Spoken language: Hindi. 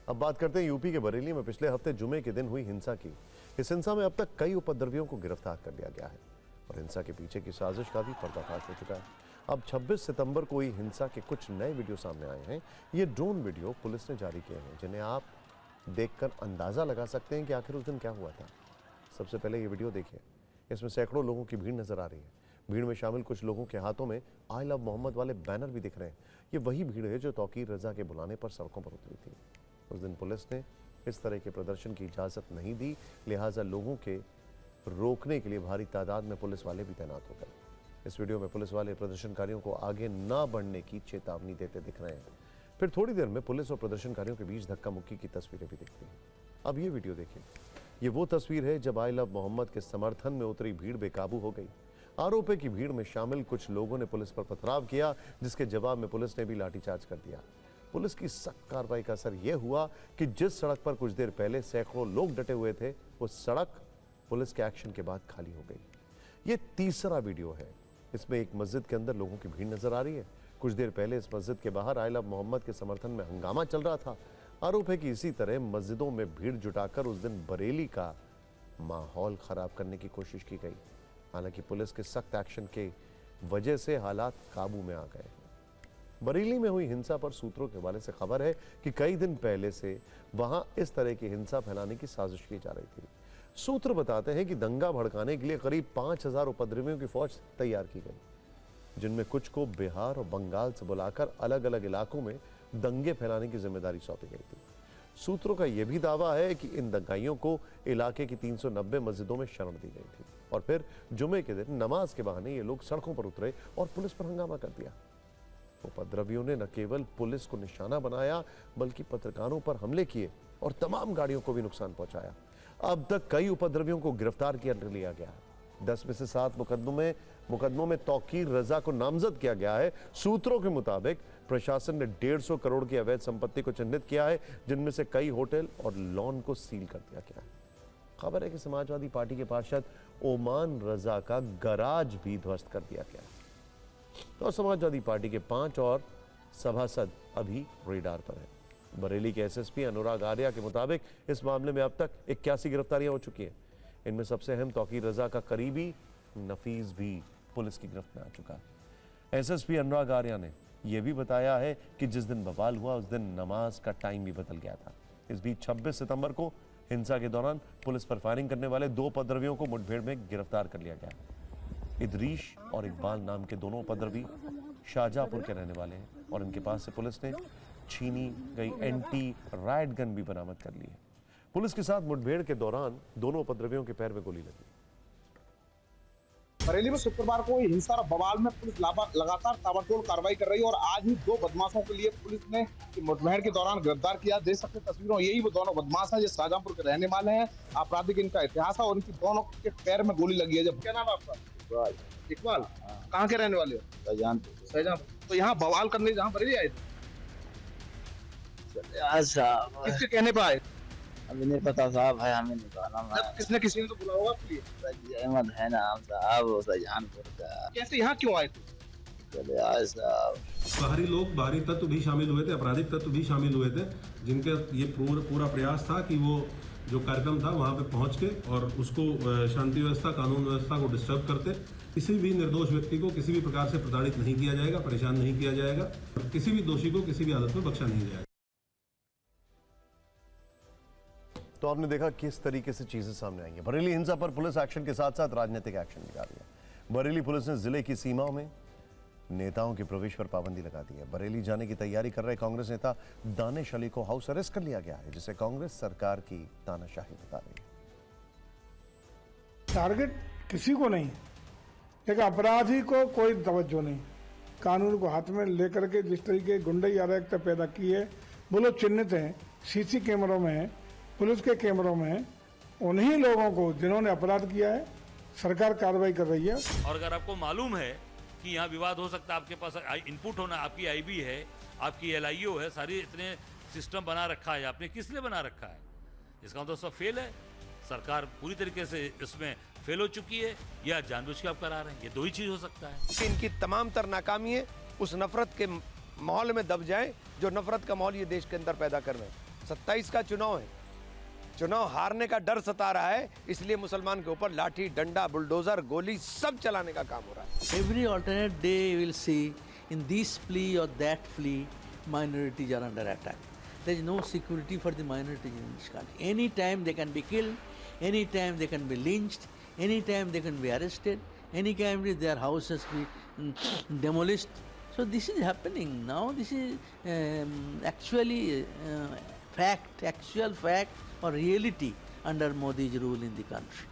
अब बात करते हैं यूपी के बरेली में पिछले हफ्ते जुमे के दिन हुई हिंसा की। इस हिंसा में अब तक कई उपद्रवियों को गिरफ्तार कर लिया गया है और हिंसा के पीछे की साजिश का भी पर्दाफाश हो चुका है। अब 26 सितंबर को हुई हिंसा के कुछ नए वीडियो सामने आए हैं। ये ड्रोन वीडियो पुलिस ने जारी किए हैं, जिन्हें आप देखकर अंदाजा लगा सकते हैं कि आखिर उस दिन क्या हुआ था। सबसे पहले ये वीडियो देखिए। इसमें सैकड़ों लोगों की भीड़ नजर आ रही है। भीड़ में शामिल कुछ लोगों के हाथों में आई लव मोहम्मद वाले बैनर भी दिख रहे हैं। ये वही भीड़ है जो तौकीर रजा के बुलाने पर सड़कों पर उतरी थी। उस दिन पुलिस ने इस तरह के प्रदर्शन की इजाजत नहीं दी, लिहाजा लोगों के रोकने के लिए भारी तादाद में पुलिस वाले भी तैनात हो गए। इस वीडियो में पुलिस वाले प्रदर्शनकारियों को आगे न बढ़ने की चेतावनी देते दिख रहे हैं। फिर थोड़ी देर में पुलिस और प्रदर्शनकारियों के बीच धक्का मुक्की की तस्वीरें भी दिखती हैं। अब ये वीडियो देखिए। ये वो तस्वीर है जब आई लव मोहम्मद के समर्थन में उतरी भीड़ बेकाबू हो गई। आरोप है कि भीड़ में शामिल कुछ लोगों ने पुलिस पर पथराव किया, जिसके जवाब में पुलिस ने भी लाठीचार्ज कर दिया। पुलिस की सख्त कार्रवाई का असर यह हुआ कि जिस सड़क पर कुछ देर पहले सैकड़ों लोग डटे हुए थे, वो सड़क पुलिस के एक्शन के बाद खाली हो गई। ये तीसरा वीडियो है। इसमें एक मस्जिद के अंदर लोगों की भीड़ नजर आ रही है। कुछ देर पहले इस मस्जिद के बाहर आई लव मोहम्मद के समर्थन में हंगामा चल रहा था। आरोप है कि इसी तरह मस्जिदों में भीड़ जुटाकर उस दिन बरेली का माहौल खराब करने की कोशिश की गई। हालांकि पुलिस के सख्त एक्शन के वजह से हालात काबू में आ गए। बरेली में हुई हिंसा पर सूत्रों के हवाले से खबर है कि कई दिन पहले से वहां इस तरह की हिंसा फैलाने की साजिश की जा रही थी। सूत्र बताते हैं कि दंगा भड़काने के लिए करीब 5000 उपद्रवियों की फौज तैयार की गई, जिनमें कुछ को बिहार और बंगाल से बुलाकर अलग अलग इलाकों में दंगे फैलाने की जिम्मेदारी सौंपी गई थी। सूत्रों का यह भी दावा है कि इन दंगाइयों को इलाके की 390 मस्जिदों में शरण दी गई थी और फिर जुमे के दिन नमाज के बहाने ये लोग सड़कों पर उतरे और पुलिस पर हंगामा कर दिया। उपद्रवियों ने न केवल पुलिस को निशाना बनाया, बल्कि पत्रकारों पर हमले किए और तमाम गाड़ियों को भी नुकसान पहुंचाया। अब तक कई उपद्रवियों को गिरफ्तार किया लिया गया है। 10 में से 7 मुकदमों में तौकीर रजा को नामजद किया गया है। सूत्रों के मुताबिक प्रशासन ने 150 करोड़ की अवैध संपत्ति को चिन्हित किया है, जिनमें से कई होटल और लॉन को सील कर दिया गया है। खबर है कि समाजवादी पार्टी के पार्षद ओमान रजा का गराज भी ध्वस्त कर दिया गया है और समाजवादी पार्टी के 5 और सभासद अभी रेडार पर है। बरेली के एसएसपी अनुराग आर्या के मुताबिक इस मामले में अब तक 81 गिरफ्तारियां हो चुकी हैं। इनमें सबसे अहम तौकीर रजा का करीबी नफीस भी पुलिस की गिरफ्त में आ चुका है। एसएसपी अनुराग आर्या ने यह भी बताया है कि जिस दिन बवाल हुआ उस दिन नमाज का टाइम भी बदल गया था। इस बीच 26 सितंबर को हिंसा के दौरान पुलिस पर फायरिंग करने वाले 2 उपद्रवियों को मुठभेड़ में गिरफ्तार कर लिया गया। इदरीश और इकबाल नाम के दोनों उपद्रवी शाहजहांपुर के रहने वाले हैं और इनके पास से पुलिस ने छीनी गई एंटी राइट गन भी बरामद कर ली है। पुलिस के साथ मुठभेड़ के दौरान दोनों उपद्रवियों के पैर में गोली लगी। बरेली में शुक्रवार को हुई हिंसा और बवाल में पुलिस लगातार ताबड़तोड़ कार्रवाई कर रही है और आज ही 2 बदमाशों के लिए पुलिस ने मुठभेड़ के दौरान गिरफ्तार किया। देख सकते तस्वीरों, यही वो दोनों बदमाश हैं जो शाहजहांपुर के रहने वाले हैं। आपराधिक इनका इतिहास है और इनकी दोनों के पैर में गोली लगी है। जब क्या नाम है आपका? इकबाल। कहाँ के रहने वाले हो? शाहजहांपुर। तो यहाँ बवाल करने जहाँ बरेली आए थे, किसके कहने पर आए? अभी नहीं पता साहब, है हमें नहीं मालूम है। किसी ने तो बुला होगा आपके लिए। अहमद है नाम साहब, वो शाहजहांपुर का। कैसे यहाँ क्यों आए थे? चले आए साहब। बाहरी तत्व भी शामिल हुए थे, आपराधिक तत्व भी शामिल हुए थे, जिनके ये पूरा प्रयास था कि वो जो कार्यक्रम था वहाँ पे पहुँच के और उसको शांति व्यवस्था, कानून व्यवस्था को डिस्टर्ब करते। किसी भी निर्दोष व्यक्ति को किसी भी प्रकार से प्रताड़ित नहीं किया जाएगा, परेशान नहीं किया जाएगा। किसी भी दोषी को किसी भी हालत में बख्शा नहीं जाएगा। तो आपने देखा किस तरीके से चीजें सामने आई हैं। बरेली हिंसा पर पुलिस एक्शन के साथ साथ राजनीतिक एक्शन भी आ रही है। बरेली पुलिस ने जिले की सीमाओं में नेताओं के प्रवेश पर पाबंदी लगा दी है। बरेली जाने की तैयारी कर रहे कांग्रेस नेता दानिश अली को हाउस अरेस्ट कर लिया गया है, जिसे कांग्रेस सरकार की तानाशाही बता रही है। टारगेट किसी को नहीं, लेकिन अपराधी को कोई तवज्जो नहीं। कानून को हाथ में लेकर के जिस तरीके गुंडई अराजकता पैदा की है, वो लोग चिन्हित हैं, सीसी कैमरों में है, पुलिस के कैमरों में। उन्हीं लोगों को जिन्होंने अपराध किया है सरकार कार्रवाई कर रही है। और अगर आपको मालूम है कि यहाँ विवाद हो सकता है, आपके पास इनपुट होना, आपकी आईबी है, आपकी एलआईओ है, सारी इतने सिस्टम बना रखा है, आपने किस लिए बना रखा है? इसका मतलब सब फेल है। सरकार पूरी तरीके से इसमें फेल हो चुकी है या जानबूझ के आप करा रहे हैं। ये 2 ही चीज हो सकता है। इनकी तमाम तर नाकामी है उस नफरत के माहौल में दब जाए जो नफरत का माहौल ये देश के अंदर पैदा कर रहे हैं। 27 का चुनाव है, चुनाव हारने का डर सता रहा है, इसलिए मुसलमान के ऊपर लाठी डंडा बुलडोजर गोली सब चलाने का काम हो रहा है। Every alternate day you will see in this plea or that plea, minorities are under attack. There is no security for the minorities in this country. Any time they can be killed, any time they can be lynched, any time they can be arrested, any time their houses be demolished. So this is happening now. This is actually fact, actual fact or reality under Modi's rule in the country.